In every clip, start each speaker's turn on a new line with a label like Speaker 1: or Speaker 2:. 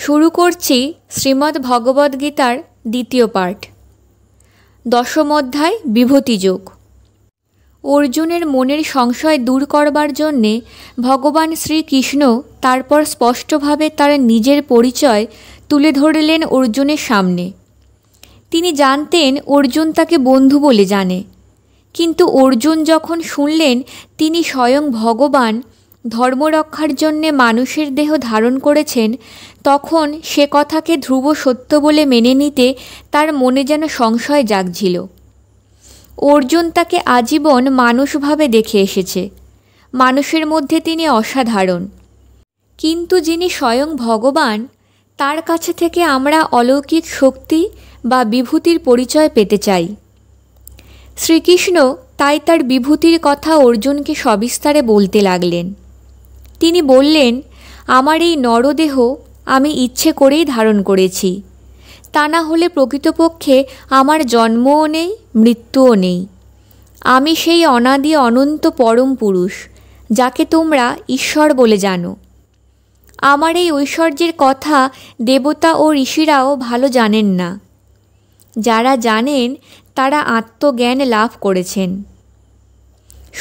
Speaker 1: শুরু করছি শ্রীমদ্ ভগবদ্গীতার দ্বিতীয় পাঠ। দশম অধ্যায় বিভূতিযোগ। অর্জুনের মনের সংশয় দূর করবার জন্যে ভগবান শ্রীকৃষ্ণ তারপর স্পষ্টভাবে তার নিজের পরিচয় তুলে ধরলেন অর্জুনের সামনে। তিনি জানতেন অর্জুন তাকে বন্ধু বলে জানে, কিন্তু অর্জুন যখন শুনলেন তিনি স্বয়ং ভগবান ধর্মরক্ষার জন্যে মানুষের দেহ ধারণ করেছেন, তখন সে কথাকে ধ্রুব সত্য বলে মেনে নিতে তার মনে যেন সংশয় জাগছিল। অর্জুন তাকে আজীবন মানুষভাবে দেখে এসেছে, মানুষের মধ্যে তিনি অসাধারণ, কিন্তু যিনি স্বয়ং ভগবান তার কাছে থেকে আমরা অলৌকিক শক্তি বা বিভূতির পরিচয় পেতে চাই। শ্রীকৃষ্ণ তাই তার বিভূতির কথা অর্জুনকে সবিস্তারে বলতে লাগলেন। তিনি বললেন, আমার এই নরদেহ আমি ইচ্ছে করেই ধারণ করেছি, তা না হলে প্রকৃতপক্ষে আমার জন্মও নেই, মৃত্যুও নেই। আমি সেই অনাদি অনন্ত পরম পুরুষ, যাকে তোমরা ঈশ্বর বলে জানো। আমার এই ঐশ্বর্যের কথা দেবতা ও ঋষিরাও ভালো জানেন না। যারা জানেন তারা আত্মজ্ঞান লাভ করেছেন।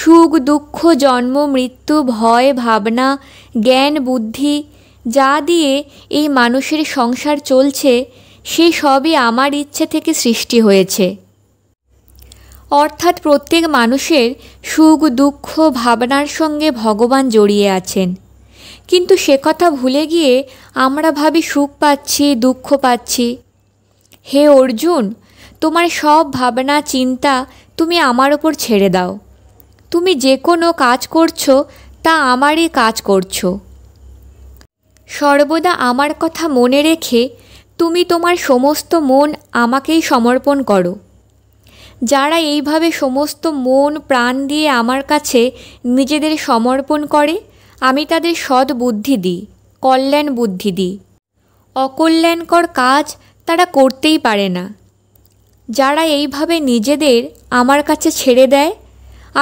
Speaker 1: সুখ দুঃখ জন্ম মৃত্যু ভয় ভাবনা জ্ঞান বুদ্ধি যা দিয়ে এই মানুষের সংসার চলছে, সে সবই আমার ইচ্ছে থেকে সৃষ্টি হয়েছে। অর্থাৎ প্রত্যেক মানুষের সুখ দুঃখ ভাবনার সঙ্গে ভগবান জড়িয়ে আছেন, কিন্তু সে কথা ভুলে গিয়ে আমরা ভাবি সুখ পাচ্ছি, দুঃখ পাচ্ছি। হে অর্জুন, তোমার সব ভাবনা চিন্তা তুমি আমার ওপর ছেড়ে দাও। তুমি যে কোনো কাজ করছো তা আমারই কাজ করছো। সর্বদা আমার কথা মনে রেখে তুমি তোমার সমস্ত মন আমাকেই সমর্পণ করো। যারা এইভাবে সমস্ত মন প্রাণ দিয়ে আমার কাছে নিজেদের সমর্পণ করে, আমি তাদের সৎ বুদ্ধি দিই, কল্যাণ বুদ্ধি দিই। অকল্যাণকর কাজ তারা করতেই পারে না। যারা এইভাবে নিজেদের আমার কাছে ছেড়ে দেয়,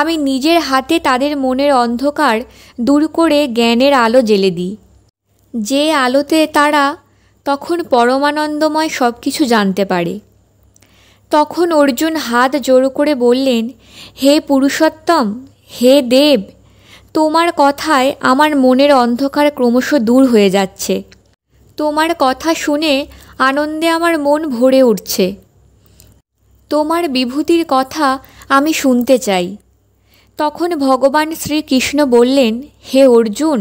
Speaker 1: আমি নিজের হাতে তাদের মনের অন্ধকার দূর করে জ্ঞানের আলো জ্বেলে দিই, যে আলোতে তারা তখন পরমানন্দময় সব কিছু জানতে পারে। তখন অর্জুন হাত জোড় করে বললেন, হে পুরুষোত্তম, হে দেব, তোমার কথায় আমার মনের অন্ধকার ক্রমশ দূর হয়ে যাচ্ছে। তোমার কথা শুনে আনন্দে আমার মন ভরে উঠছে। তোমার বিভূতির কথা আমি শুনতে চাই। তখন ভগবান শ্রীকৃষ্ণ বললেন, হে অর্জুন,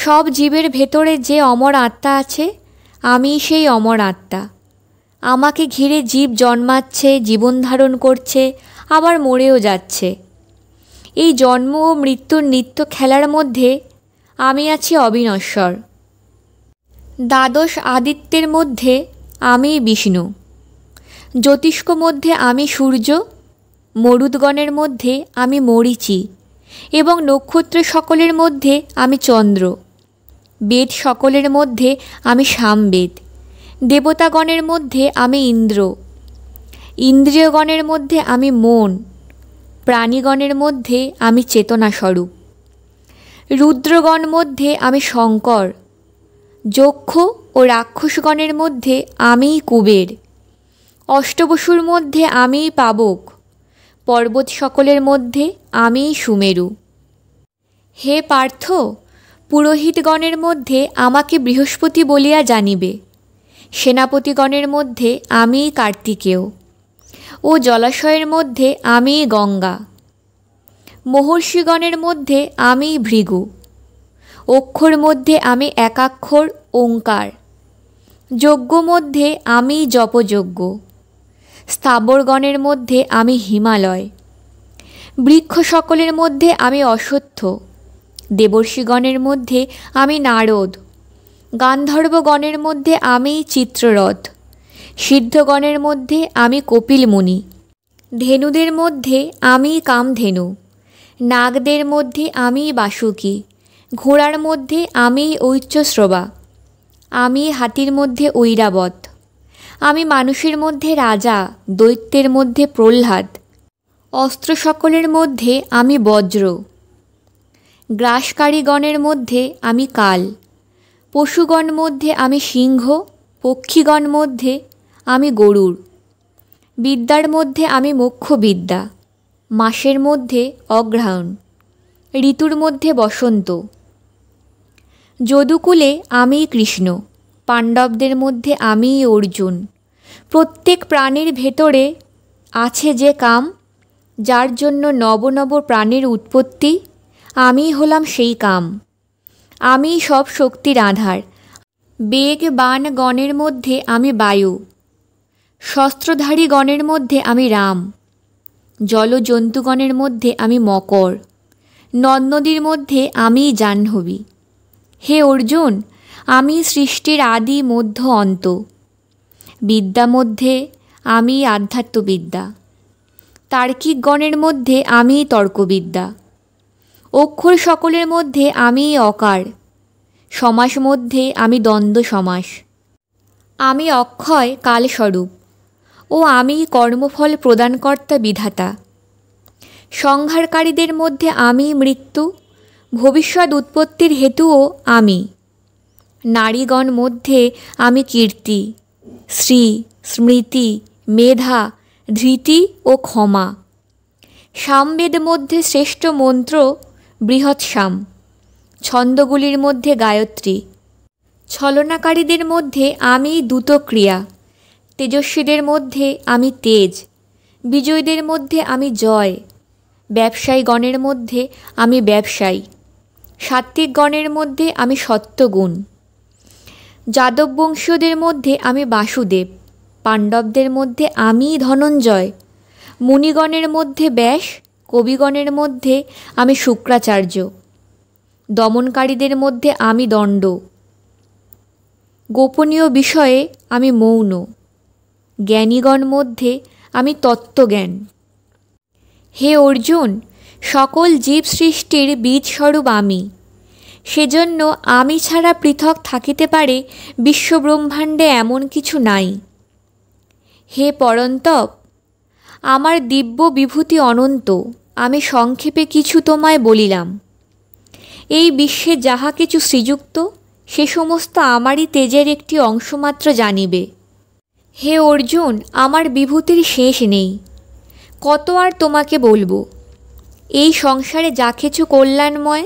Speaker 1: সব জীবের ভেতরে যে অমর আত্মা আছে, আমি সেই অমর আত্মা। আমাকে ঘিরে জীব জন্মাচ্ছে, জীবন ধারণ করছে, আবার মরেও যাচ্ছে। এই জন্ম ও মৃত্যুর নিত্য খেলার মধ্যে আমি আছি অবিনশ্বর। দ্বাদশ আদিত্যের মধ্যে আমি বিষ্ণু, জ্যোতিষ্ক মধ্যে আমি সূর্য, মরুদ্গণের মধ্যে আমি মরীচি এবং নক্ষত্র সকলের মধ্যে আমি চন্দ্র, বেদ সকলের মধ্যে আমি সামবেদ, দেবতাগণের মধ্যে আমি ইন্দ্র, ইন্দ্রিয়গণের মধ্যে আমি মন, প্রাণীগণের মধ্যে আমি চেতনাস্বরূপ, রুদ্রগণ মধ্যে আমি শঙ্কর, যক্ষ ও রাক্ষসগণের মধ্যে আমিই কুবের, অষ্টবসুর মধ্যে আমিই পাবক, পর্বত সকলের মধ্যে আমিই সুমেরু। হে পার্থ, পুরোহিতগণের মধ্যে আমাকে বৃহস্পতি বলিয়া জানিবে, সেনাপতিগণের মধ্যে আমিই কার্তিকেয় ও জলাশয়ের মধ্যে আমিই গঙ্গা, মহর্ষিগণের মধ্যে আমিই ভৃগু, অক্ষর মধ্যে আমি একাক্ষর ওঙ্কার, যজ্ঞ মধ্যে আমিই জপযজ্ঞ, স্থাবরগণের মধ্যে আমি হিমালয়, বৃক্ষ সকলের মধ্যে আমি অশ্বত্থ, দেবর্ষিগণের মধ্যে আমি নারদ, গান্ধর্বগণের মধ্যে আমি চিত্ররথ, সিদ্ধগণের মধ্যে আমি কপিল মুনি, ধেনুদের মধ্যে আমি কামধেনু, নাগদের মধ্যে আমি বাসুকী, ঘোড়ার মধ্যে আমি ঐচ্যশ্রবা, আমি হাতির মধ্যে ঐরাবত, আমি মানুষের মধ্যে রাজা, দৈত্যের মধ্যে প্রহ্লাদ, অস্ত্র সকলের মধ্যে আমি বজ্র, গ্রাসকারীগণের মধ্যে আমি কাল, পশুগণ মধ্যে আমি সিংহ, পক্ষীগণ মধ্যে আমি গরুড়। বিদ্যার মধ্যে আমি মোক্ষ বিদ্যা, মাসের মধ্যে অগ্রহায়ণ, ঋতুর মধ্যে বসন্ত। যদুকুলে আমিই কৃষ্ণ, পাণ্ডবদের মধ্যে আমিই অর্জুন। প্রত্যেক প্রাণীর ভেতরে আছে যে কাম, যার জন্য নব নব প্রাণীর উৎপত্তি, আমিই হলাম সেই কাম। আমিই সব শক্তির আধার। বেগ বান গণের মধ্যে আমি বায়ু, শস্ত্রধারী গণের মধ্যে আমি রাম, জলজন্তুগণের মধ্যে আমি মকর, নদ নদীর মধ্যে আমিই জাহ্নবী। হে অর্জুন, আমি সৃষ্টির আদি মধ্য অন্ত। বিদ্যা মধ্যে আমি আধ্যাত্মবিদ্যা, তার্কিক গণের মধ্যে আমি তর্কবিদ্যা, অক্ষর সকলের মধ্যে আমি অকার, সমাস মধ্যে আমি দ্বন্দ্ব সমাস। আমি অক্ষয় কালস্বরূপ ও আমি কর্মফল প্রদানকর্তা বিধাতা। সংহারকারীদের মধ্যে আমি মৃত্যু, ভবিষ্যৎ উৎপত্তির হেতুও আমি। নারীগণ মধ্যে আমি কীর্তি, শ্রী, স্মৃতি, মেধা, ধৃতি ও ক্ষমা। সামবেদ মধ্যে শ্রেষ্ঠ মন্ত্র বৃহৎসাম, ছন্দগুলির মধ্যে গায়ত্রী। ছলনাকারীদের মধ্যে আমি দ্যুতক্রিয়া, তেজস্বীদের মধ্যে আমি তেজ, বিজয়ীদের মধ্যে আমি জয়, ব্যবসায়ীগণের মধ্যে আমি ব্যবসায়ী, সাত্ত্বিকগণের মধ্যে আমি সত্যগুণ, যাদব বংশীয়দের মধ্যে আমি বাসুদেব, পাণ্ডবদের মধ্যে আমি ধনঞ্জয়, মুনিগণের মধ্যে ব্যাস, কবিগণের মধ্যে আমি শুক্রাচার্য, দমনকারীদের মধ্যে আমি দণ্ড, গোপনীয় বিষয়ে আমি মৌন, জ্ঞানীগণ মধ্যে আমি তত্ত্বজ্ঞান। হে অর্জুন, সকল জীব সৃষ্টির বীজস্বরূপ আমি। সেজন্য আমি ছাড়া পৃথক থাকিতে পারে বিশ্বব্রহ্মাণ্ডে এমন কিছু নাই। হে পরন্তপ, আমার দিব্য বিভূতি অনন্ত, আমি সংক্ষেপে কিছু তোমায় বলিলাম। এই বিশ্বে যাহা কিছু শ্রীযুক্ত, সে সমস্ত আমারই তেজের একটি অংশমাত্র জানিবে। হে অর্জুন, আমার বিভূতির শেষ নেই, কত আর তোমাকে বলবো। এই সংসারে যা কিছু কল্যাণময়,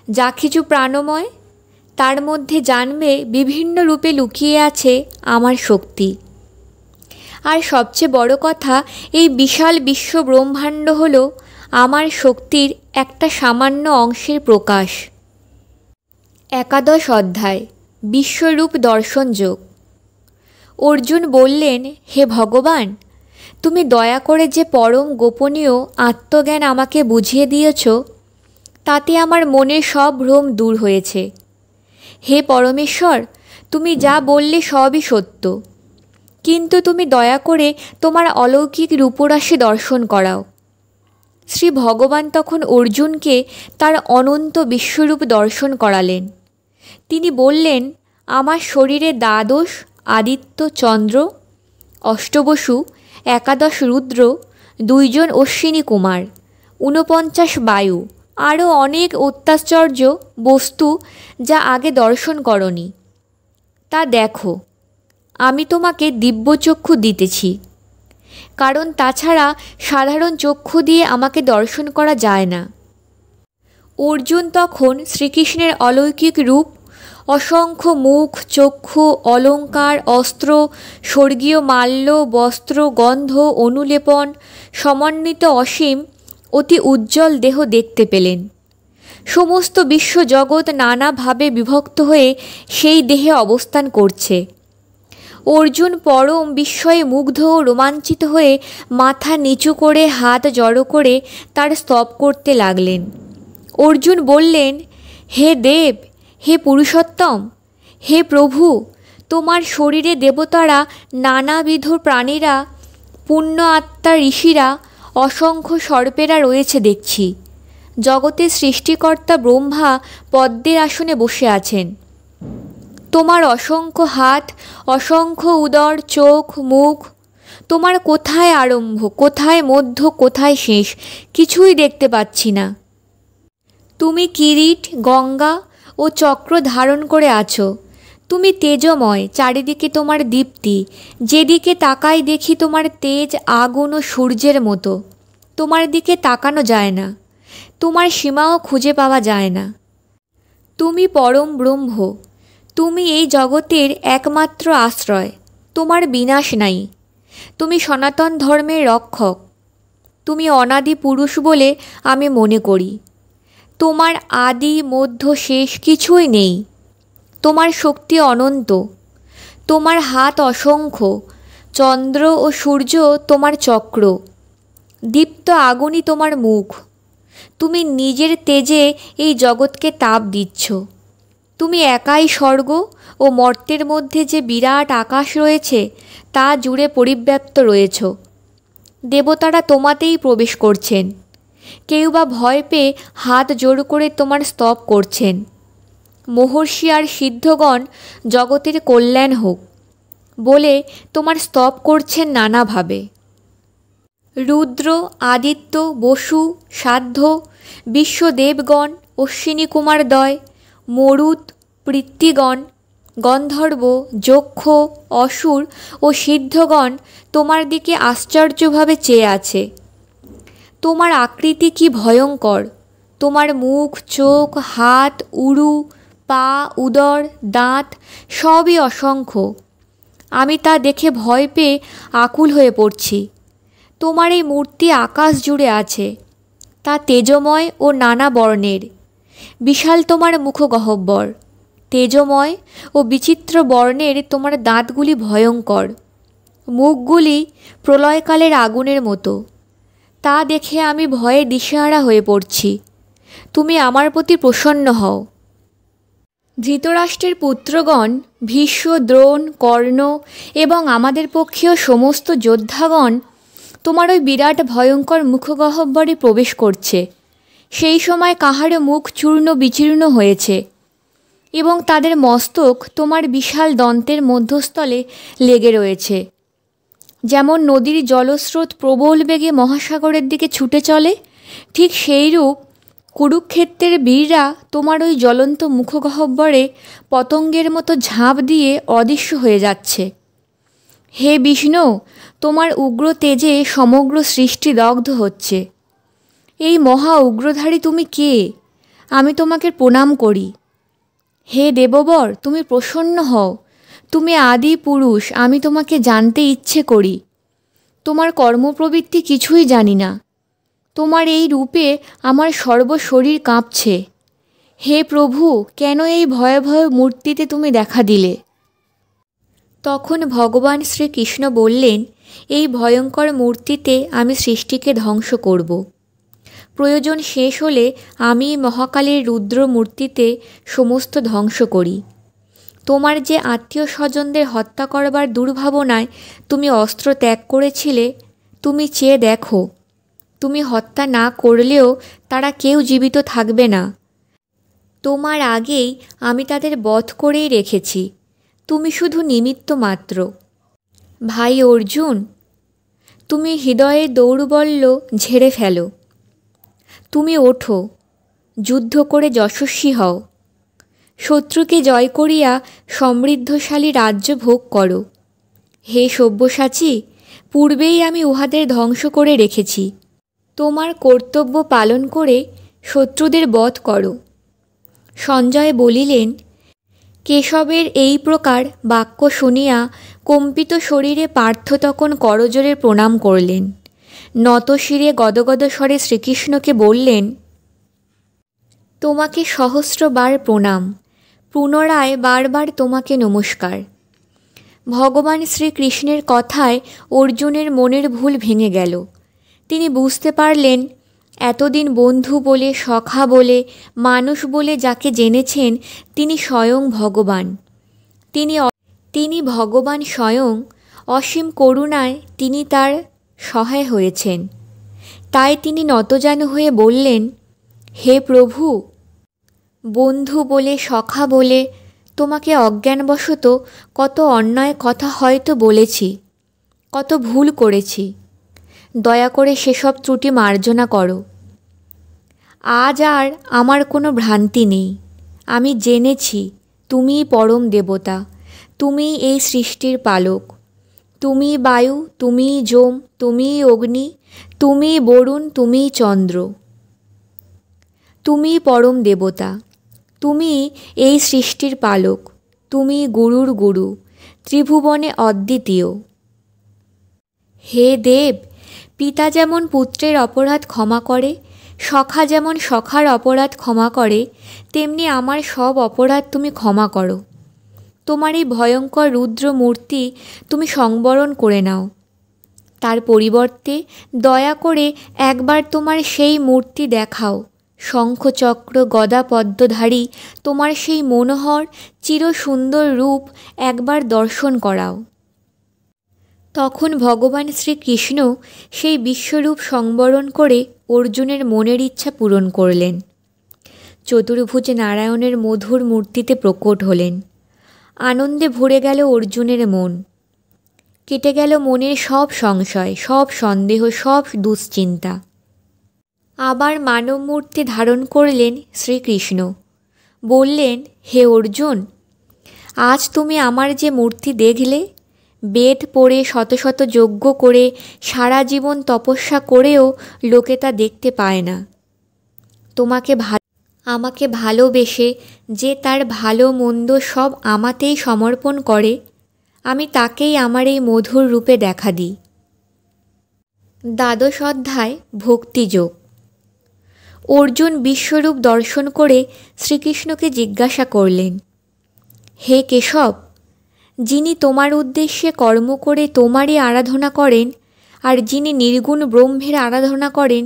Speaker 1: যা কিছু প্রাণময়, তার মধ্যে জানবে বিভিন্ন রূপে লুকিয়ে আছে আমার শক্তি। আর সবচেয়ে বড় কথা, এই বিশাল বিশ্ব ব্রহ্মাণ্ড হল আমার শক্তির একটা সামান্য অংশের প্রকাশ। 11 অধ্যায় বিশ্বরূপ দর্শন যোগ। অর্জুন বললেন, হে ভগবান, তুমি দয়া করে যে পরম গোপনীয় আত্মজ্ঞান আমাকে বুঝিয়ে দিয়েছ, তাতে আমার মনের সব ভ্রম দূর হয়েছে। হে পরমেশ্বর, তুমি যা বললে সবই সত্য, কিন্তু তুমি দয়া করে তোমার অলৌকিক রূপরাশি দর্শন করাও। শ্রী ভগবান তখন অর্জুনকে তার অনন্ত বিশ্বরূপ দর্শন করালেন। তিনি বললেন, আমার শরীরে দ্বাদশ আদিত্য চন্দ্র, অষ্টবসু, 11 রুদ্র, 2 জন অশ্বিনী কুমার, 49 বায়ু, আরও অনেক অত্যাশ্চর্য বস্তু যা আগে দর্শন করনি। তা দেখো, আমি তোমাকে দিব্যচক্ষু দিতেছি, কারণ তাছাড়া সাধারণ চক্ষু দিয়ে আমাকে দর্শন করা যায় না। অর্জুন তখন শ্রীকৃষ্ণের অলৌকিক রূপ, অসংখ্য মুখ, চক্ষু, অলঙ্কার, অস্ত্র, স্বর্গীয় মাল্য, বস্ত্র, গন্ধ, অনুলেপন সমন্বিত অসীম অতি উজ্জ্বল দেহ দেখতে পেলেন। সমস্ত বিশ্বজগৎ নানাভাবে বিভক্ত হয়ে সেই দেহে অবস্থান করছে। অর্জুন পরম বিস্ময়ে মুগ্ধ ও রোমাঞ্চিত হয়ে মাথা নিচু করে হাত জড়ো করে তার স্তব করতে লাগলেন। অর্জুন বললেন, হে দেব, হে পুরুষোত্তম, হে প্রভু, তোমার শরীরে দেবতারা, নানাবিধ প্রাণীরা, পুণ্য আত্মা ঋষিরা, অসংখ্য সর্পেরা রয়েছে দেখছি। জগতের সৃষ্টিকর্তা ব্রহ্মা পদ্মের আসনে বসে আছেন। তোমার অসংখ্য হাত, অসংখ্য উদর, চোখ, মুখ, তোমার কোথায় আরম্ভ, কোথায় মধ্য, কোথায় শেষ, কিছুই দেখতে পাচ্ছি না। তুমি কিরীট, গঙ্গা ও চক্র ধারণ করে আছো। তুমি তেজময়, চারিদিকে তোমার দীপ্তি, যেদিকে তাকাই দেখি তোমার তেজ আগুন ও সূর্যের মতো। তোমার দিকে তাকানো যায় না, তোমার সীমাও খুঁজে পাওয়া যায় না। তুমি পরম ব্রহ্ম, তুমি এই জগতের একমাত্র আশ্রয়, তোমার বিনাশ নাই। তুমি সনাতন ধর্মের রক্ষক, তুমি অনাদি পুরুষ বলে আমি মনে করি। তোমার আদি মধ্য শেষ কিছুই নেই, তোমার শক্তি অনন্ত, তোমার হাত অসংখ্য, চন্দ্র ও সূর্য তোমার চক্র, দীপ্ত আগুনই তোমার মুখ। তুমি নিজের তেজে এই জগৎকে তাপ দিচ্ছ। তুমি একাই স্বর্গ ও মর্ত্যের মধ্যে যে বিরাট আকাশ রয়েছে তা জুড়ে পরিব্যাপ্ত রয়েছ। দেবতারা তোমাতেই প্রবেশ করছেন, কেউ বা ভয় পেয়ে হাত জোর করে তোমার স্তব করছেন। মহর্ষি আর সিদ্ধগণ জগতের কল্যাণ হোক বলে তোমার স্তব করছেন নানাভাবে। রুদ্র, আদিত্য, বসু, সাধ্য, বিশ্বদেবগণ, অশ্বিনী কুমারদ্বয়, মরুত, পৃথ্বীগণ, গন্ধর্ব, যক্ষ, অসুর ও সিদ্ধগণ তোমার দিকে আশ্চর্যভাবে চেয়ে আছে। তোমার আকৃতি কি ভয়ঙ্কর! তোমার মুখ, চোখ, হাত, উরু, পা, উদর, দাঁত সবই অসংখ্য। আমি তা দেখে ভয় পেয়ে আকুল হয়ে পড়ছি। তোমার এই মূর্তি আকাশ জুড়ে আছে, তা তেজময় ও নানা বর্ণের। বিশাল তোমার মুখগহ্বর, তেজময় ও বিচিত্র বর্ণের তোমার দাঁতগুলি ভয়ঙ্কর, মুখগুলি প্রলয়কালের আগুনের মতো। তা দেখে আমি ভয়ে দিশেহারা হয়ে পড়ছি। তুমি আমার প্রতি প্রসন্ন হও। ধৃতরাষ্ট্রের পুত্রগণ ভীষ্ম, দ্রোণ, কর্ণ এবং আমাদের পক্ষীয় সমস্ত যোদ্ধাগণ তোমার ওই বিরাট ভয়ঙ্কর মুখগহ্বরে প্রবেশ করছে। সেই সময় কাহারও মুখ চূর্ণ বিচীর্ণ হয়েছে এবং তাদের মস্তক তোমার বিশাল দন্তের মধ্যস্থলে লেগে রয়েছে। যেমন নদীর জলস্রোত প্রবল বেগে মহাসাগরের দিকে ছুটে চলে, ঠিক সেইরূপ কুরুক্ষেত্রের বীররা তোমার ওই জ্বলন্ত মুখগহ্বরে পতঙ্গের মতো ঝাঁপ দিয়ে অদৃশ্য হয়ে যাচ্ছে। হে বিষ্ণু, তোমার উগ্র তেজে সমগ্র সৃষ্টি দগ্ধ হচ্ছে। এই মহা উগ্রধারী তুমি কে? আমি তোমাকে প্রণাম করি। হে দেববর, তুমি প্রসন্ন হও। তুমি আদি পুরুষ, আমি তোমাকে জানতে ইচ্ছে করি। তোমার কর্মপ্রবৃত্তি কিছুই জানি না। তোমার এই রূপে আমার সর্বশরীর কাঁপছে। হে প্রভু, কেন এই ভয়াবহ মূর্তিতে তুমি দেখা দিলে? তখন ভগবান শ্রীকৃষ্ণ বললেন, এই ভয়ঙ্কর মূর্তিতে আমি সৃষ্টিকে ধ্বংস করব। প্রয়োজন শেষ হলে আমি মহাকালের রুদ্র মূর্তিতে সমস্ত ধ্বংস করি। তোমার যে আত্মীয় স্বজনদের হত্যা করবার দুর্ভাবনায় তুমি অস্ত্র ত্যাগ করেছিলে, তুমি চেয়ে দেখো, তুমি হত্যা না করলেও তারা কেউ জীবিত থাকবে না। তোমার আগেই আমি তাদের বধ করেই রেখেছি, তুমি শুধু নিমিত্ত মাত্র। ভাই অর্জুন, তুমি হৃদয়ে দৌর্বল্য ঝেড়ে ফেলো। তুমি ওঠো, যুদ্ধ করে যশস্বী হও। শত্রুকে জয় করিয়া সমৃদ্ধশালী রাজ্য ভোগ করো। হে সব্যসাচী, পূর্বেই আমি উহাদের ধ্বংস করে রেখেছি। তোমার কর্তব্য পালন করে শত্রুদের বধ করো। সঞ্জয় বলিলেন, কেশবের এই প্রকার বাক্য শুনিয়া কম্পিত শরীরে পার্থ তখন করজোড়ে প্রণাম করলেন। নতশিরে গদগদ স্বরে শ্রীকৃষ্ণকে বললেন, তোমাকে সহস্রবার প্রণাম, পুনরায় বারবার তোমাকে নমস্কার। ভগবান শ্রীকৃষ্ণের কথায় অর্জুনের মনের ভুল ভেঙে গেল। তিনি বুঝতে পারলেন, এতদিন বন্ধু বলে, সখা বলে, মানুষ বলে যাকে জেনেছেন তিনি স্বয়ং ভগবান। তিনি ভগবান স্বয়ং। অসীম করুণায় তিনি তার সহায় হয়েছেন। তাই তিনি নতজানু হয়ে বললেন, হে প্রভু, বন্ধু বলে, সখা বলে তোমাকে অজ্ঞানবশত কত অন্যায় কথা হয়তো বলেছি, কত ভুল করেছি। দয়া করে সেসব ত্রুটি মার্জনা করো। আজ আর আমার কোনো ভ্রান্তি নেই, আমি জেনেছি তুমিই পরম দেবতা, তুমিই এই সৃষ্টির পালক। তুমিই বায়ু, তুমিই যম, তুমিই অগ্নি, তুমিই বরুণ, তুমিই চন্দ্র। তুমিই পরম দেবতা, তুমিই এই সৃষ্টির পালক, তুমিই গুরুর গুরু, ত্রিভুবনে অদ্বিতীয়। হে দেব, পিতা যেমন পুত্রের অপরাধ ক্ষমা করে, সখা যেমন সখার অপরাধ ক্ষমা করে, তেমনি আমার সব অপরাধ তুমি ক্ষমা করো। তোমার এই ভয়ঙ্কর রুদ্র মূর্তি তুমি সংবরণ করে নাও। তার পরিবর্তে দয়া করে একবার তোমার সেই মূর্তি দেখাও, শঙ্খচক্র গদা পদ্মধারী তোমার সেই মনোহর চিরসুন্দর রূপ একবার দর্শন করাও। তখন ভগবান শ্রীকৃষ্ণ সেই বিশ্বরূপ সংবরণ করে অর্জুনের মনের ইচ্ছা পূরণ করলেন। চতুর্ভুজ নারায়ণের মধুর মূর্তিতে প্রকট হলেন। আনন্দে ভরে গেল অর্জুনের মন। কেটে গেল মনের সব সংশয়, সব সন্দেহ, সব দুশ্চিন্তা। আবার মানব মূর্তি ধারণ করলেন শ্রীকৃষ্ণ। বললেন, হে অর্জুন, আজ তুমি আমার যে মূর্তি দেখলে, বেদ পড়ে শত শত যজ্ঞ করে সারা জীবন তপস্যা করেও লোকে তা দেখতে পায় না। আমাকে ভালোবেসে যে তার ভালো মন্দ সব আমাতেই সমর্পণ করে, আমি তাকেই আমার এই মধুর রূপে দেখা দিই। দ্বাদশ অধ্যায় ভক্তিযোগ। অর্জুন বিশ্বরূপ দর্শন করে শ্রীকৃষ্ণকে জিজ্ঞাসা করলেন, হে কেশব, যিনি তোমার উদ্দেশ্যে কর্ম করে তোমারই আরাধনা করেন আর যিনি নির্গুণ ব্রহ্মের আরাধনা করেন,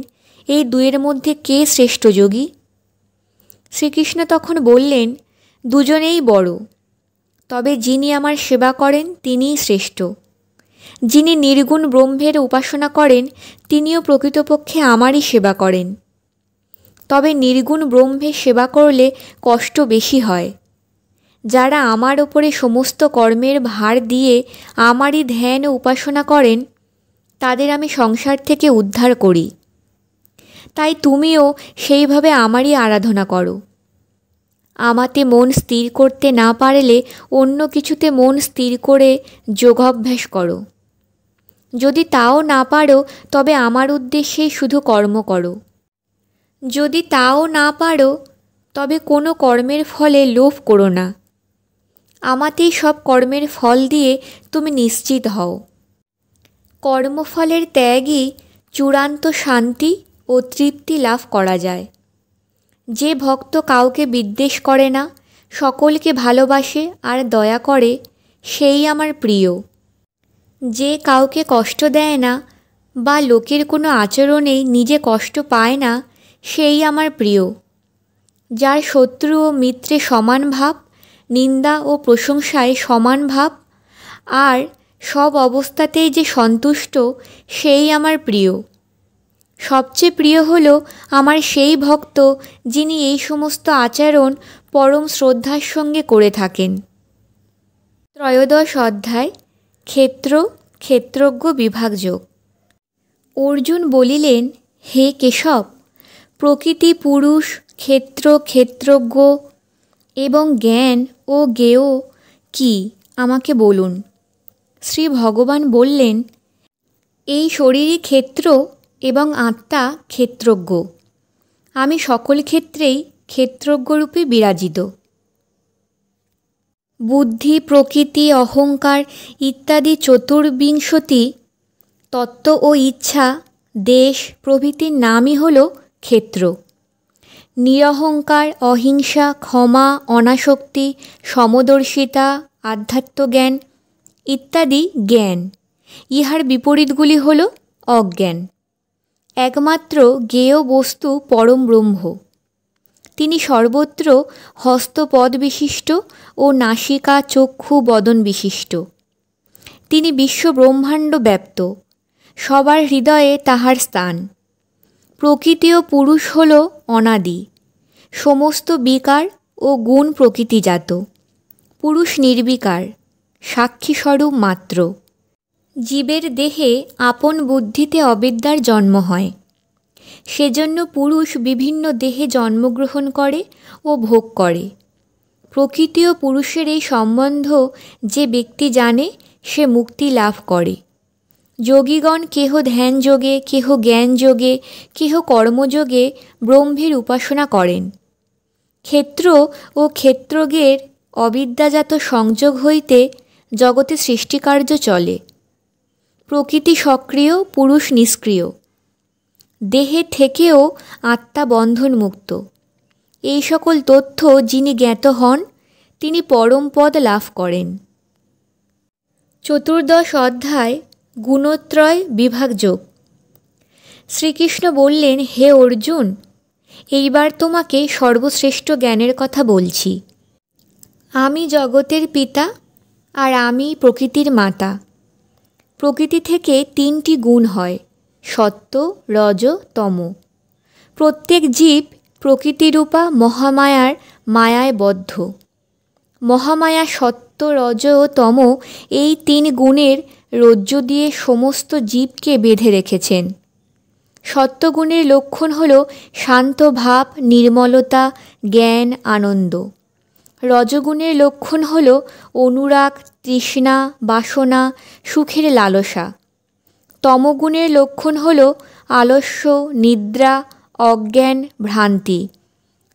Speaker 1: এই দুয়ের মধ্যে কে শ্রেষ্ঠ যোগী? শ্রীকৃষ্ণ তখন বললেন, দুজনেই বড়, তবে যিনি আমার সেবা করেন তিনিই শ্রেষ্ঠ। যিনি নির্গুণ ব্রহ্মের উপাসনা করেন তিনিও প্রকৃতপক্ষে আমারই সেবা করেন। তবে নির্গুণ ব্রহ্মের সেবা করলে কষ্ট বেশি হয়। যারা আমার ওপরে সমস্ত কর্মের ভার দিয়ে আমারই ধ্যান ও উপাসনা করেন, তাদের আমি সংসার থেকে উদ্ধার করি। তাই তুমিও সেইভাবে আমারই আরাধনা করো। আমাতে মন স্থির করতে না পারলে অন্য কিছুতে মন স্থির করে যোগাভ্যাস করো। যদি তাও না পারো তবে আমার উদ্দেশ্যেই শুধু কর্ম করো। যদি তাও না পারো তবে কোনো কর্মের ফলে লোভ করো না। আমাতেই সব কর্মের ফল দিয়ে তুমি নিশ্চিত হও। কর্মফলের ত্যাগই চূড়ান্ত শান্তি ও তৃপ্তি লাভ করা যায়। যে ভক্ত কাউকে বিদ্বেষ করে না, সকলকে ভালোবাসে আর দয়া করে, সেই আমার প্রিয়। যে কাউকে কষ্ট দেয় না বা লোকের কোনো আচরণেই নিজে কষ্ট পায় না, সেই আমার প্রিয়। যার শত্রু ও মিত্রে সমান ভাব, নিন্দা ও প্রশংসায় সমান ভাব, আর সব অবস্থাতেই যে সন্তুষ্ট, সেই আমার প্রিয়। সবচেয়ে প্রিয় হল আমার সেই ভক্ত যিনি এই সমস্ত আচরণ পরম শ্রদ্ধার সঙ্গে করে থাকেন। ত্রয়োদশ অধ্যায় ক্ষেত্র ক্ষেত্রজ্ঞ বিভাগযোগ। অর্জুন বলিলেন, হে কেশব, প্রকৃতি, পুরুষ, ক্ষেত্র, ক্ষেত্রজ্ঞ এবং জ্ঞান ও জ্ঞেয় কি আমাকে বলুন। শ্রী ভগবান বললেন, এই শরীরই ক্ষেত্র এবং আত্মা ক্ষেত্রজ্ঞ। আমি সকল ক্ষেত্রেই ক্ষেত্রজ্ঞরূপে বিরাজিত। বুদ্ধি, প্রকৃতি, অহংকার ইত্যাদি চতুর্বিংশতি তত্ত্ব ও ইচ্ছা, দেশ প্রভৃতির নামই হল ক্ষেত্র। নিরহংকার, অহিংসা, ক্ষমা, অনাসক্তি, সমদর্শিতা, আধ্যাত্মজ্ঞান ইত্যাদি জ্ঞান। ইহার বিপরীতগুলি হল অজ্ঞান। একমাত্র জ্ঞেয় বস্তু পরম ব্রহ্ম। তিনি সর্বত্র হস্তপদ বিশিষ্ট ও নাসিকা চক্ষু বদন বিশিষ্ট। তিনি বিশ্বব্রহ্মাণ্ড ব্যাপ্ত, সবার হৃদয়ে তাহার স্থান। প্রকৃতি ও পুরুষ হল অনাদি, সমস্ত বিকার ও গুণ প্রকৃতিজাত। পুরুষ নির্বিকার, সাক্ষীস্বরূপ মাত্র। জীবের দেহে আপন বুদ্ধিতে অবিদ্যার জন্ম হয়, সেজন্য পুরুষ বিভিন্ন দেহে জন্মগ্রহণ করে ও ভোগ করে। প্রকৃতি ও পুরুষের এই সম্বন্ধ যে ব্যক্তি জানে সে মুক্তি লাভ করে। যোগীগণ কেহ ধ্যান যোগে, কেহ জ্ঞান যোগে, কেহ কর্মযোগে ব্রহ্মের উপাসনা করেন। ক্ষেত্র ও ক্ষেত্রজ্ঞের অবিদ্যাজাত সংযোগ হইতে জগতে সৃষ্টিকার্য চলে। প্রকৃতি সক্রিয়, পুরুষ নিষ্ক্রিয়। দেহে থেকেও আত্মা বন্ধনমুক্ত। এই সকল তথ্য যিনি জ্ঞাত হন তিনি পরম পদ লাভ করেন। 14 অধ্যায় গুণত্রয় বিভাগযোগ। শ্রীকৃষ্ণ বললেন, হে অর্জুন, এইবার তোমাকে সর্বশ্রেষ্ঠ জ্ঞানের কথা বলছি। আমি জগতের পিতা আর আমি প্রকৃতির মাতা। প্রকৃতি থেকে 3টি গুণ হয়, সত্ত্ব, রজ, তম। প্রত্যেক জীব প্রকৃতিরূপা মহামায়ার মায়ায় বদ্ধ। মহামায়া সত্ত্ব, রজ ও তম এই 3 গুণের রজ্জু দিয়ে সমস্ত জীবকে বেঁধে রেখেছেন। সত্ত্বগুণের লক্ষণ হল শান্ত ভাব, নির্মলতা, জ্ঞান, আনন্দ। রজগুণের লক্ষণ হল অনুরাগ, তৃষ্ণা, বাসনা, সুখের লালসা। তমগুণের লক্ষণ হল আলস্য, নিদ্রা, অজ্ঞান, ভ্রান্তি।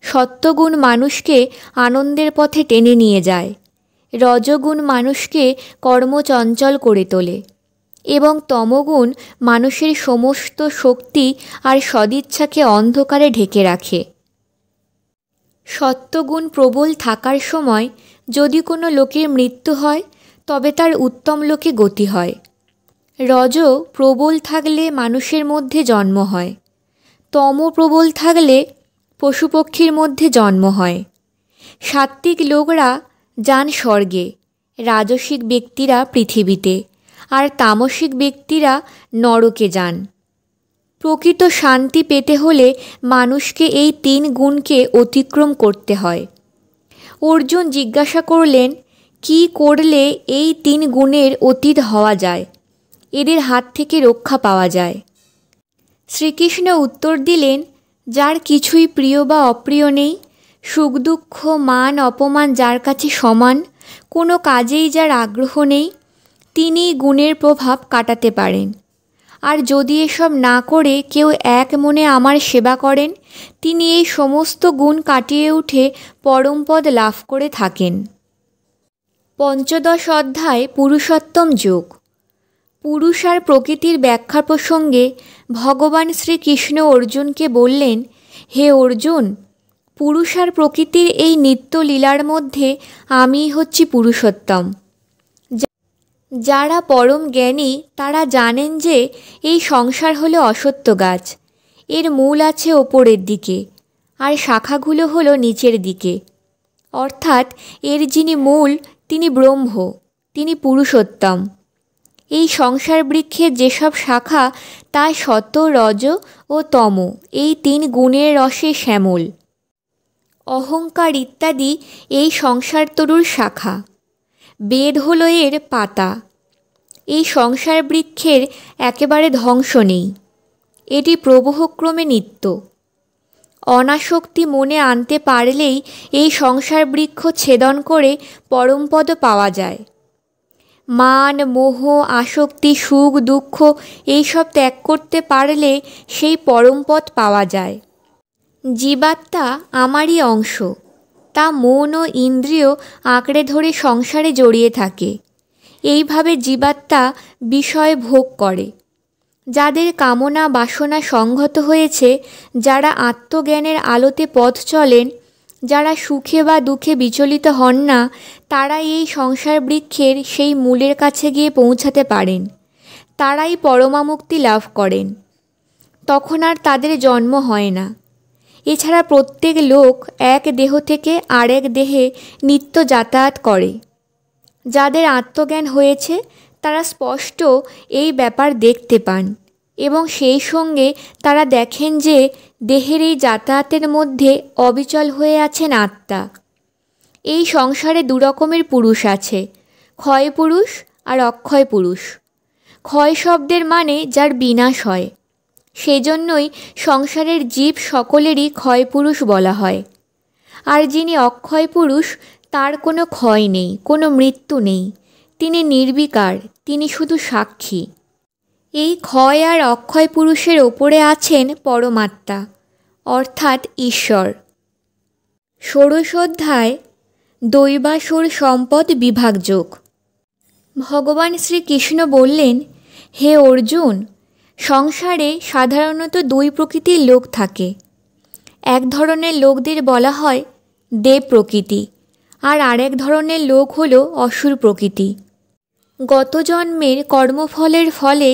Speaker 1: সত্ত্বগুণ মানুষকে আনন্দের পথে টেনে নিয়ে যায়। রজগুণ মানুষকে কর্মচঞ্চল করে তোলে এবং তমগুণ মানুষের সমস্ত শক্তি আর সদিচ্ছাকে অন্ধকারে ঢেকে রাখে। সত্ত্বগুণ প্রবল থাকার সময় যদি কোনো লোকের মৃত্যু হয় তবে তার উত্তম লোকে গতি হয়। রজ প্রবল থাকলে মানুষের মধ্যে জন্ম হয়। তম প্রবল থাকলে পশুপক্ষীর মধ্যে জন্ম হয়। সাত্ত্বিক লোকরা যান স্বর্গে, রাজসিক ব্যক্তিরা পৃথিবীতে, আর তামসিক ব্যক্তিরা নরকে যান। প্রকৃত শান্তি পেতে হলে মানুষকে এই 3 গুণকে অতিক্রম করতে হয়। অর্জুন জিজ্ঞাসা করলেন, কি করলে এই 3 গুণের অতীত হওয়া যায়, এদের হাত থেকে রক্ষা পাওয়া যায়? শ্রীকৃষ্ণ উত্তর দিলেন, যার কিছুই প্রিয় বা অপ্রিয় নেই, সুখ দুঃখ, মান অপমান যার কাছে সমান, কোনো কাজেই যার আগ্রহ নেই, তিনি গুণের প্রভাব কাটাতে পারেন। আর যদি এসব না করে কেউ এক মনে আমার সেবা করেন, তিনি এই সমস্ত গুণ কাটিয়ে উঠে পরমপদ লাভ করে থাকেন। 15 অধ্যায় পুরুষোত্তম যোগ। পুরুষ আর প্রকৃতির ব্যাখ্যা প্রসঙ্গে ভগবান শ্রীকৃষ্ণ অর্জুনকে বললেন, হে অর্জুন, পুরুষ আর প্রকৃতির এই নিত্য লীলার মধ্যে আমিই হচ্ছি পুরুষোত্তম। যারা পরম জ্ঞানী তারা জানেন যে এই সংসার হলো অসত্য গাছ। এর মূল আছে ওপরের দিকে আর শাখাগুলো হলো নিচের দিকে। অর্থাৎ এর যিনি মূল তিনি ব্রহ্ম, তিনি পুরুষোত্তম। এই সংসার বৃক্ষের যেসব শাখা তা সত্ত্ব, রজ ও তম এই 3 গুণের রসে শ্যামল। অহংকার ইত্যাদি এই সংসার তরুর শাখা। বেদ হলো এর পাতা। এই সংসার বৃক্ষের একেবারে ধ্বংস নেই, এটি প্রবাহক্রমে নিত্য। অনাসক্তি মনে আনতে পারলেই এই সংসার বৃক্ষ ছেদন করে পরমপদ পাওয়া যায়। মান, মোহ, আসক্তি, সুখ, দুঃখ এইসব ত্যাগ করতে পারলে সেই পরমপদ পাওয়া যায়। জীবাত্মা আমারই অংশ, তা মন ও ইন্দ্রিয় আঁকড়ে ধরে সংসারে জড়িয়ে থাকে। এইভাবে জীবাত্মা বিষয় ভোগ করে। যাদের কামনা বাসনা সংহত হয়েছে, যারা আত্মজ্ঞানের আলোতে পথ চলেন, যারা সুখে বা দুঃখে বিচলিত হন না, তারাই এই সংসার বৃক্ষের সেই মূলের কাছে গিয়ে পৌঁছাতে পারেন। তারাই পরমামুক্তি লাভ করেন। তখন আর তাদের জন্ম হয় না। এছাড়া প্রত্যেক লোক এক দেহ থেকে আরেক দেহে নিত্য যাতায়াত করে। যাদের আত্মজ্ঞান হয়েছে তারা স্পষ্ট এই ব্যাপার দেখতে পান এবং সেই সঙ্গে তারা দেখেন যে দেহের এই যাতায়াতের মধ্যে অবিচল হয়ে আছেন আত্মা। এই সংসারে 2 রকমের পুরুষ আছে, ক্ষয় পুরুষ আর অক্ষয় পুরুষ। ক্ষয় শব্দের মানে যার বিনাশ হয়। সেজন্যই সংসারের জীব সকলেরই ক্ষয় পুরুষ বলা হয়। আর যিনি অক্ষয় পুরুষ তার কোনো ক্ষয় নেই, কোনো মৃত্যু নেই, তিনি নির্বিকার, তিনি শুধু সাক্ষী। এই ক্ষয় আর অক্ষয় পুরুষের ওপরে আছেন পরমাত্মা অর্থাৎ ঈশ্বর। ষোড়শ অধ্যায় দৈবাসুর সম্পদ বিভাগযোগ। ভগবান শ্রীকৃষ্ণ বললেন, হে অর্জুন, সংসারে সাধারণত দুই প্রকৃতির লোক থাকে। এক ধরনের লোকদের বলা হয় দেব প্রকৃতি, আর আরেক ধরনের লোক হল অসুর প্রকৃতি। গত জন্মের কর্মফলের ফলে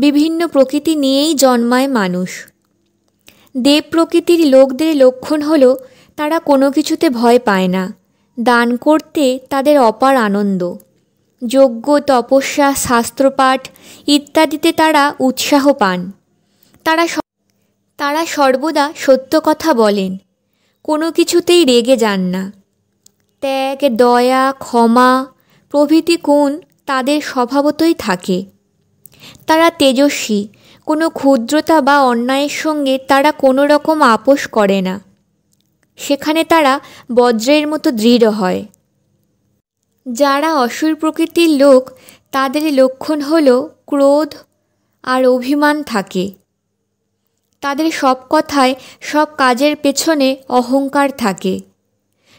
Speaker 1: বিভিন্ন প্রকৃতি নিয়েই জন্মায় মানুষ। দেব প্রকৃতির লোকদের লক্ষণ হল তারা কোনো কিছুতে ভয় পায় না, দান করতে তাদের অপার আনন্দ, যজ্ঞ তপস্যা শাস্ত্রপাঠ ইত্যাদিতে তারা উৎসাহ পান। তারা সর্বদা সত্য কথা বলেন, কোনো কিছুতেই রেগে যান না। ত্যাগ, দয়া, ক্ষমা প্রভৃতি গুণ তাদের স্বভাবতই থাকে। তারা তেজস্বী, কোনো ক্ষুদ্রতা বা অন্যায়ের সঙ্গে তারা কোনো রকম আপোষ করে না, সেখানে তারা বজ্রের মতো দৃঢ় হয়। যারা অসুর প্রকৃতির লোক তাদের লক্ষণ হল ক্রোধ আর অভিমান থাকে। তাদের সব কথায়, সব কাজের পেছনে অহংকার থাকে।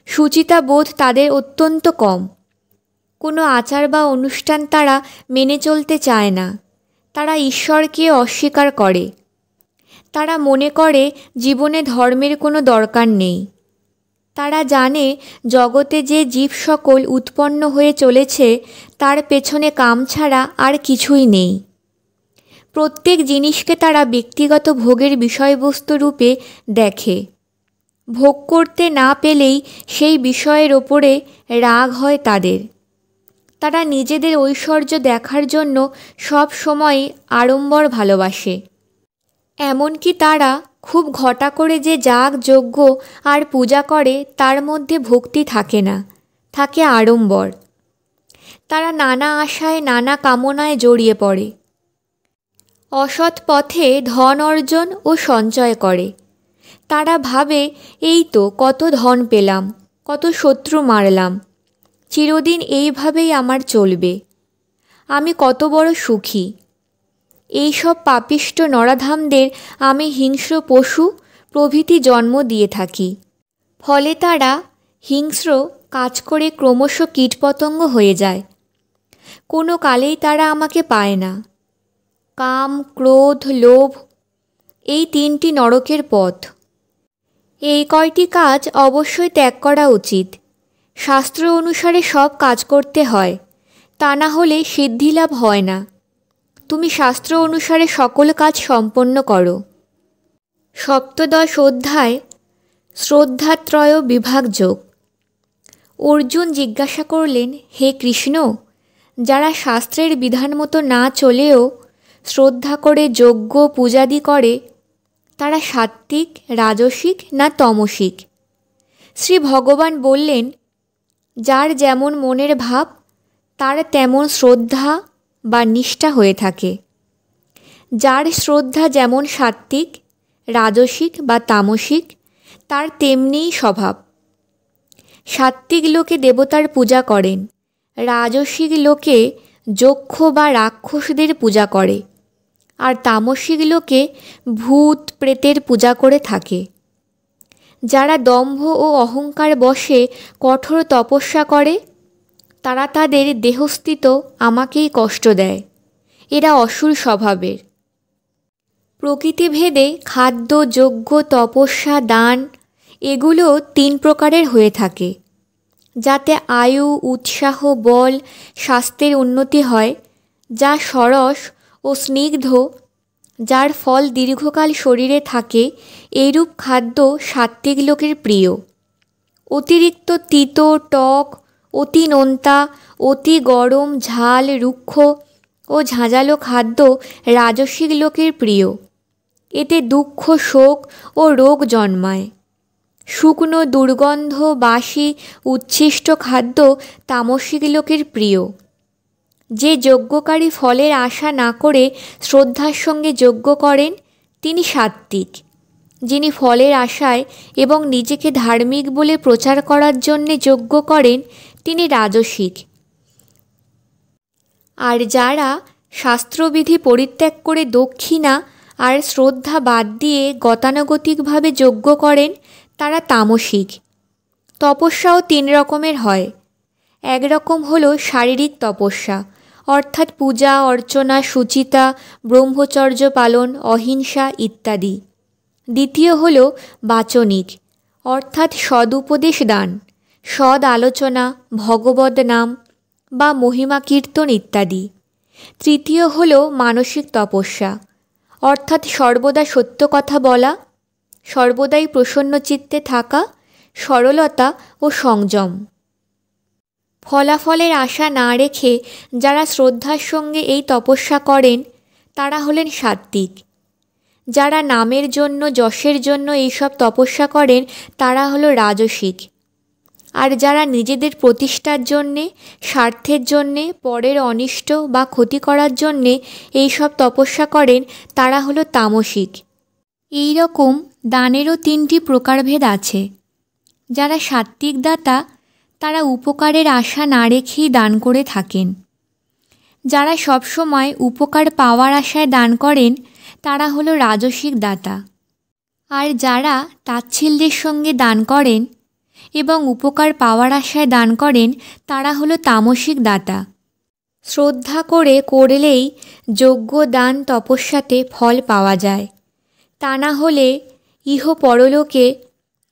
Speaker 1: শুচিতা বোধ তাদের অত্যন্ত কম। কোনো আচার বা অনুষ্ঠান তারা মেনে চলতে চায় না। তারা ঈশ্বরকে অস্বীকার করে। তারা মনে করে জীবনে ধর্মের কোনো দরকার নেই। তারা জানে জগতে যে জীব সকল উৎপন্ন হয়ে চলেছে তার পেছনে কাম ছাড়া আর কিছুই নেই। প্রত্যেক জিনিসকে তারা ব্যক্তিগত ভোগের বিষয়বস্তু রূপে দেখে। ভোগ করতে না পেলেই সেই বিষয়ের ওপরে রাগ হয় তাদের। তারা নিজেদের ঐশ্বর্য দেখার জন্য সব সময় আড়ম্বর ভালোবাসে। এমনকি তারা খুব ঘটা করে যে যাগ যজ্ঞ আর পূজা করে তার মধ্যে ভক্তি থাকে না, থাকে আড়ম্বর। তারা নানা আশায় নানা কামনায় জড়িয়ে পড়ে। অসৎ পথে ধন অর্জন ও সঞ্চয় করে। তারা ভাবে, এই তো কত ধন পেলাম, কত শত্রু মারলাম, চিরদিন এইভাবেই আমার চলবে, আমি কত বড় সুখী। এইসব পাপিষ্ঠ নরাধামদের আমি হিংস্র পশু প্রভৃতি জন্ম দিয়ে থাকি। ফলে তারা হিংস্র কাজ করে ক্রমশ কীটপতঙ্গ হয়ে যায়। কোনো কালেই তারা আমাকে পায় না। কাম, ক্রোধ, লোভ এই তিনটি নরকের পথ। এই কয়টি কাজ অবশ্যই ত্যাগ করা উচিত। শাস্ত্র অনুসারে সব কাজ করতে হয়, তা না হলে সিদ্ধিলাভ হয় না। তুমি শাস্ত্র অনুসারে সকল কাজ সম্পন্ন করো। সপ্তদশ অধ্যায় শ্রদ্ধাত্রয় বিভাগযোগ। অর্জুন জিজ্ঞাসা করলেন, হে কৃষ্ণ, যারা শাস্ত্রের বিধান মতো না চলেও শ্রদ্ধা করে যজ্ঞ পূজাদি করে তারা সাত্ত্বিক, রাজসিক না তমসিক? শ্রী ভগবান বললেন, যার যেমন মনের ভাব তার তেমন শ্রদ্ধা বা নিষ্ঠা হয়ে থাকে। যার শ্রদ্ধা যেমন সাত্ত্বিক, রাজসিক বা তামসিক তার তেমনিই স্বভাব। সাত্ত্বিক লোকে দেবতার পূজা করেন, রাজসিক লোকে যক্ষ বা রাক্ষসদের পূজা করে, আর তামসিক লোকে ভূত প্রেতের পূজা করে থাকে। যারা দম্ভ ও অহংকার বশে কঠোর তপস্যা করে তারা তাদের দেহস্থিত আমাকেই কষ্ট দেয়। এরা অসুর স্বভাবের। প্রকৃতিভেদে খাদ্য, যজ্ঞ, তপস্যা, দান এগুলো 3 প্রকারের হয়ে থাকে, যাতে আয়ু, উৎসাহ, বল, স্বাস্থ্যের উন্নতি হয়। যা সরস ও স্নিগ্ধ, যার ফল দীর্ঘকাল শরীরে থাকে, এইরূপ খাদ্য সাত্ত্বিক লোকের প্রিয়। অতিরিক্ত তিতো, টক, অতি নোনতা, অতি গরম, ঝাল, রুক্ষ ও ঝাঁঝালো খাদ্য রাজসিক লোকের প্রিয়। এতে দুঃখ, শোক ও রোগ জন্মায়। শুকনো, দুর্গন্ধ, বাসি, উচ্ছিষ্ট খাদ্য তামসিক লোকের প্রিয়। যে যজ্ঞকারী ফলের আশা না করে শ্রদ্ধার সঙ্গে যজ্ঞ করেন তিনি সাত্ত্বিক। যিনি ফলের আশায় এবং নিজেকে ধার্মিক বলে প্রচার করার জন্যে যজ্ঞ করেন তিনি রাজসিক। আর যারা শাস্ত্রবিধি পরিত্যাগ করে দক্ষিণা আর শ্রদ্ধা বাদ দিয়ে গতানুগতিকভাবে যজ্ঞ করেন তারা তামসিক। তপস্যাও 3 রকমের হয়। এক রকম হলো শারীরিক তপস্যা, অর্থাৎ পূজা অর্চনা, শুচিতা, ব্রহ্মচর্য পালন, অহিংসা ইত্যাদি। দ্বিতীয় হলো বাচনিক, অর্থাৎ সদুপদেশ দান, সদ আলোচনা, ভগবদ নাম বা মহিমা কীর্তন ইত্যাদি। তৃতীয় হলো মানসিক তপস্যা, অর্থাৎ সর্বদা সত্য কথা বলা, সর্বদাই প্রসন্ন চিত্তে থাকা, সরলতা ও সংযম। ফলাফলের আশা না রেখে যারা শ্রদ্ধার সঙ্গে এই তপস্যা করেন তারা হলেন সাত্ত্বিক। যারা নামের জন্য, যশের জন্য এইসব তপস্যা করেন তারা হলো রাজসিক। আর যারা নিজেদের প্রতিষ্ঠার জন্যে, স্বার্থের জন্যে, পরের অনিষ্ট বা ক্ষতি করার জন্যে এইসব তপস্যা করেন তারা হলো তামসিক। এই রকম দানেরও 3টি প্রকারভেদ আছে। যারা সাত্ত্বিক দাতা তারা উপকারের আশা না রেখেই দান করে থাকেন। যারা সবসময় উপকার পাওয়ার আশায় দান করেন তারা হলো রাজসিক দাতা। আর যারা তাচ্ছিল্যের সঙ্গে দান করেন এবং উপকার পাওয়ার আশায় দান করেন তারা হলো তামসিক দাতা। শ্রদ্ধা করে করলেই যজ্ঞ দান তপস্যাতে ফল পাওয়া যায়। তা না হলে ইহ পরলোকে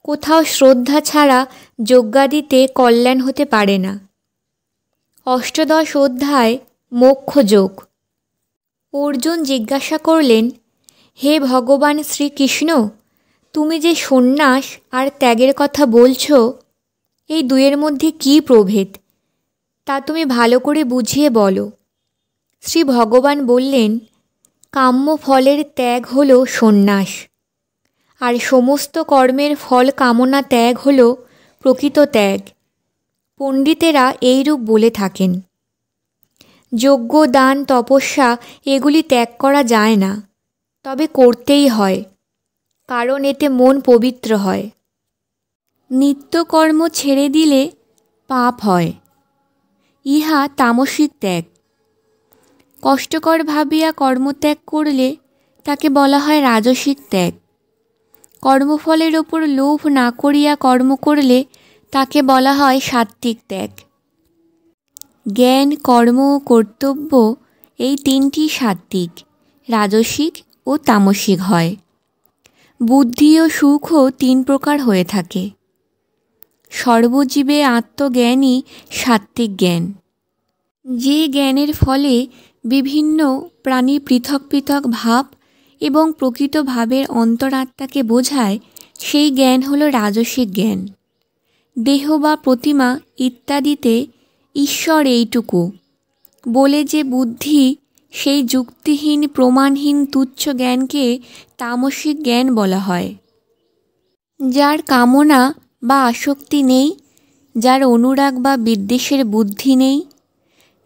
Speaker 1: কোথাও শ্রদ্ধা ছাড়া যজ্ঞাদিতে কল্যাণ হতে পারে না। অষ্টাদশ অধ্যায় মোক্ষযোগ। অর্জুন জিজ্ঞাসা করলেন, হে ভগবান শ্রীকৃষ্ণ, তুমি যে সন্ন্যাস আর ত্যাগের কথা বলছ, এই দুয়ের মধ্যে কী প্রভেদ তা তুমি ভালো করে বুঝিয়ে বলো। শ্রী ভগবান বললেন, কাম্য ফলের ত্যাগ হল সন্ন্যাস, আর সমস্ত কর্মের ফল কামনা ত্যাগ হল প্রকৃত ত্যাগ। পণ্ডিতেরা এইরূপ বলে থাকেন। যজ্ঞ দান তপস্যা এগুলি ত্যাগ করা যায় না, তবে করতেই হয়, কারণ এতে মন পবিত্র হয়। নিত্যকর্ম ছেড়ে দিলে পাপ হয়, ইহা তামসিক ত্যাগ। কষ্টকর ভাবিয়া কর্মত্যাগ করলে তাকে বলা হয় রাজসিক ত্যাগ। কর্মফলের ওপর লোভ না করিয়া কর্ম করলে তাকে বলা হয় সাত্ত্বিক ত্যাগ। জ্ঞান, কর্ম ও কর্তব্য এই 3টি সাত্ত্বিক, রাজসিক ও তামসিক হয়। বুদ্ধি ও সুখও 3 প্রকার হয়ে থাকে। সর্বজীবে আত্মজ্ঞানই সাত্ত্বিক জ্ঞান। যে জ্ঞানের ফলে বিভিন্ন প্রাণী পৃথক পৃথক ভাব এবং প্রকৃত ভাবের অন্তরাত্মাকে বোঝায়, সেই জ্ঞান হলো রাজসিক জ্ঞান। দেহ বা প্রতিমা ইত্যাদিতে ঈশ্বর এইটুকু বলে যে বুদ্ধি, সেই যুক্তিহীন প্রমাণহীন তুচ্ছ জ্ঞানকে তামসিক জ্ঞান বলা হয়। যার কামনা বা আসক্তি নেই, যার অনুরাগ বা বিদ্বেষের বুদ্ধি নেই,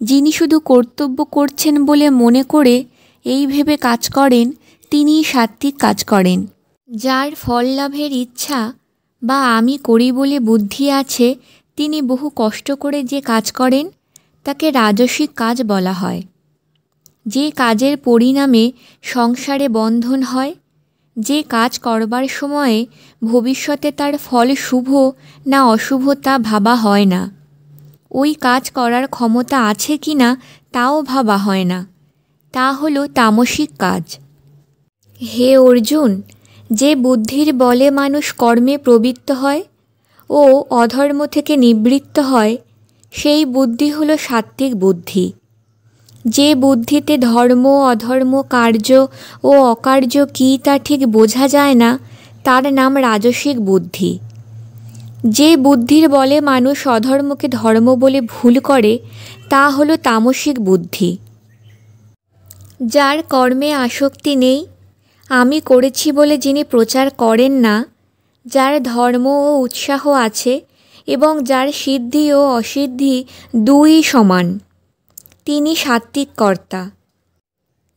Speaker 1: যিনি শুধু কর্তব্য করছেন বলে মনে করে এই ভেবে কাজ করেন, তিনিই সাত্ত্বিক কাজ করেন। যার ফল লাভের ইচ্ছা বা আমি করি বলে বুদ্ধি আছে, তিনি বহু কষ্ট করে যে কাজ করেন তাকে রাজসিক কাজ বলা হয়। যে কাজের পরিণামে সংসারে বন্ধন হয়, যে কাজ করবার সময়ে ভবিষ্যতে তার ফল শুভ না অশুভ তা ভাবা হয় না, ওই কাজ করার ক্ষমতা আছে কি না তাও ভাবা হয় না, তা হলো তামসিক কাজ। হে অর্জুন, যে বুদ্ধির বলে মানুষ কর্মে প্রবৃত্ত হয় ও অধর্ম থেকে নিবৃত্ত হয়, সেই বুদ্ধি হলো সাত্ত্বিক বুদ্ধি। যে বুদ্ধিতে ধর্ম অধর্ম, কার্য ও অকার্য কী তা ঠিক বোঝা যায় না, তার নাম রাজসিক বুদ্ধি। যে বুদ্ধির বলে মানুষ অধর্মকে ধর্ম বলে ভুল করে, তা হলো তামসিক বুদ্ধি। যার কর্মে আসক্তি নেই, আমি করেছি বলে যিনি প্রচার করেন না, যার ধর্ম ও উৎসাহ আছে এবং যার সিদ্ধি ও অসিদ্ধি দুই সমান, তিনি সাত্ত্বিক কর্তা।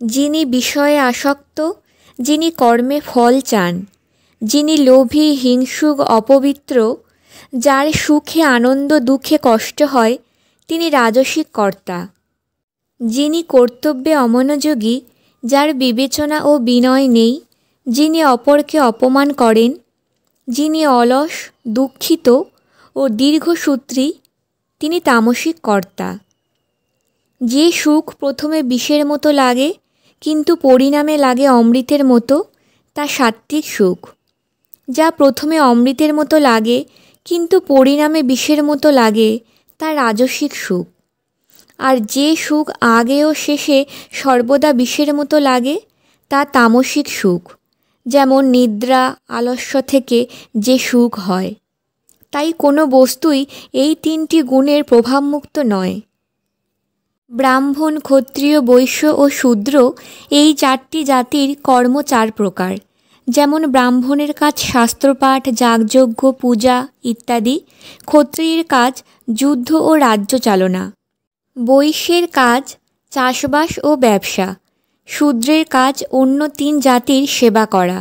Speaker 1: যিনি বিষয়ে আসক্ত, যিনি কর্মে ফল চান, যিনি লোভী, হিংসুক, অপবিত্র, যার সুখে আনন্দ, দুঃখে কষ্ট হয়, তিনি রাজসিক কর্তা। যিনি কর্তব্যে অমনোযোগী, যার বিবেচনা ও বিনয় নেই, যিনি অপরকে অপমান করেন, যিনি অলস, দুঃখিত ও দীর্ঘসূত্রী, তিনি তামসিক কর্তা। যে সুখ প্রথমে বিষের মতো লাগে কিন্তু পরিণামে লাগে অমৃতের মতো, তা সাত্ত্বিক সুখ। যা প্রথমে অমৃতের মতো লাগে কিন্তু পরিণামে বিষের মতো লাগে, তা রাজসিক সুখ। আর যে সুখ আগে ও শেষে সর্বদা বিষের মতো লাগে, তা তামসিক সুখ। যেমন নিদ্রা, আলস্য থেকে যে সুখ হয়। তাই কোনো বস্তুই এই তিনটি গুণের প্রভাবমুক্ত নয়। ব্রাহ্মণ, ক্ষত্রিয়, বৈশ্য ও শূদ্র, এই চারটি জাতির কর্ম চার প্রকার। যেমন ব্রাহ্মণের কাজ শাস্ত্রপাঠ, যাগযজ্ঞ, পূজা ইত্যাদি। ক্ষত্রিয়ের কাজ যুদ্ধ ও রাজ্য চালনা। বৈশ্যের কাজ চাষবাস ও ব্যবসা। শূদ্রের কাজ অন্য তিন জাতির সেবা করা।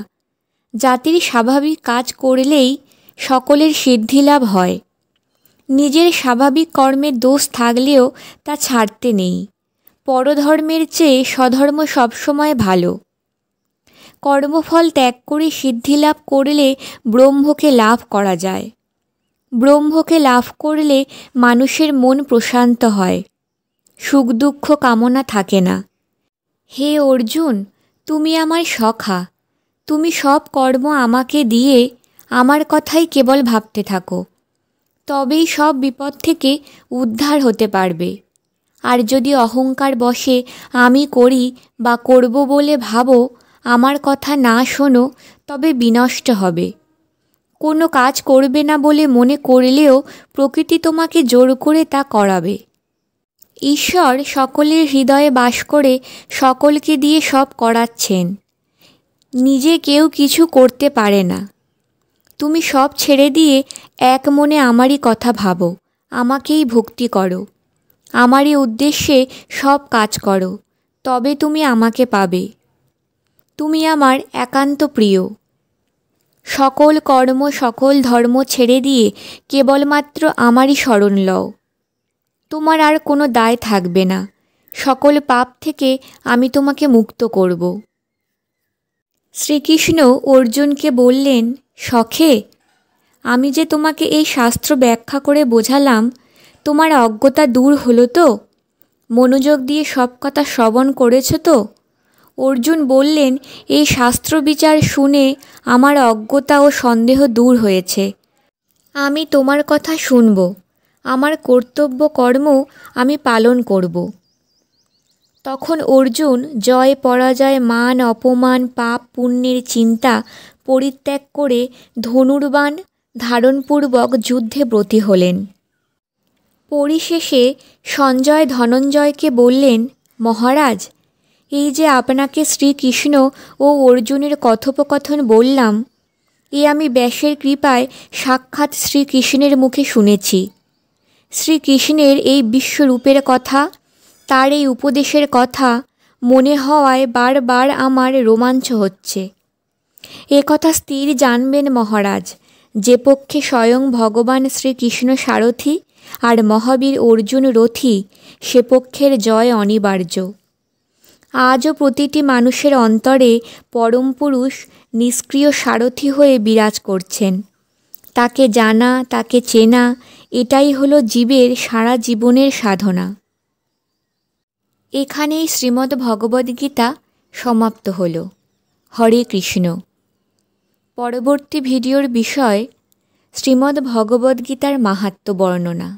Speaker 1: জাতির স্বাভাবিক কাজ করলেই সকলের সিদ্ধিলাভ হয়। নিজের স্বাভাবিক কর্মের দোষ থাকলেও তা ছাড়তে নেই। পরধর্মের চেয়ে স্বধর্ম সবসময় ভালো। কর্মফল ত্যাগ করে সিদ্ধিলাভ করলে ব্রহ্মকে লাভ করা যায়। ব্রহ্মকে লাভ করলে মানুষের মন প্রশান্ত হয়, সুখ দুঃখ কামনা থাকে না। হে অর্জুন, তুমি আমার সখা। তুমি সব কর্ম আমাকে দিয়ে আমার কথাই কেবল ভাবতে থাকো, তবেই সব বিপদ থেকে উদ্ধার হতে পারবে। আর যদি অহংকার বশে আমি করি বা করব বলে ভাবো, আমার কথা না শোনো, তবে বিনষ্ট হবে। কোনো কাজ করবে না বলে মনে করলেও প্রকৃতি তোমাকে জোর করে তা করাবে। ঈশ্বর সকলের হৃদয়ে বাস করে সকলকে দিয়ে সব করাচ্ছেন। নিজে কেউ কিছু করতে পারে না। তুমি সব ছেড়ে দিয়ে এক মনে আমারই কথা ভাবো, আমাকেই ভক্তি করো, আমারই উদ্দেশ্যে সব কাজ করো, তবে তুমি আমাকে পাবে। তুমি আমার একান্ত প্রিয়। সকল কর্ম, সকল ধর্ম ছেড়ে দিয়ে কেবলমাত্র আমারই শরণ লও। তোমার আর কোনো দায় থাকবে না। সকল পাপ থেকে আমি তোমাকে মুক্ত করব। শ্রীকৃষ্ণ অর্জুনকে বললেন, সখে, আমি যে তোমাকে এই শাস্ত্র ব্যাখ্যা করে বোঝালাম, তোমার অজ্ঞতা দূর হলো তো? মনোযোগ দিয়ে সব কথা শ্রবণ করেছ তো? অর্জুন বললেন, এই শাস্ত্র বিচার শুনে আমার অজ্ঞতা ও সন্দেহ দূর হয়েছে। আমি তোমার কথা শুনব। আমার কর্তব্য কর্ম আমি পালন করব। তখন অর্জুন জয় পরাজয়, মান অপমান, পাপ পুণ্যের চিন্তা পরিত্যাগ করে ধনুর্বাণ ধারণপূর্বক যুদ্ধে ব্রতী হলেন। পরিশেষে সঞ্জয় ধনঞ্জয়কে বললেন, মহারাজ, এই যে আপনাকে শ্রীকৃষ্ণ ও অর্জুনের কথোপকথন বললাম, এ আমি ব্যাসের কৃপায় সাক্ষাৎ শ্রীকৃষ্ণের মুখে শুনেছি। শ্রীকৃষ্ণের এই বিশ্বরূপের কথা, তার এই উপদেশের কথা মনে হওয়ায় বারবার আমার রোমাঞ্চ হচ্ছে। এ কথা স্থির জানবেন মহারাজ, যে পক্ষে স্বয়ং ভগবান শ্রীকৃষ্ণ সারথি আর মহাবীর অর্জুন রথী, সে পক্ষের জয় অনিবার্য। আজও প্রতিটি মানুষের অন্তরে পরম পুরুষ নিষ্ক্রিয় সারথি হয়ে বিরাজ করছেন। তাকে জানা, তাকে চেনা, এটাই হলো জীবের সারা জীবনের সাধনা। এখানেই শ্রীমদ্ ভগবদ্গীতা সমাপ্ত হল। হরে কৃষ্ণ। পরবর্তী ভিডিওর বিষয় শ্রীমদ্ ভগবদ্গীতার মাহাত্ম্য বর্ণনা।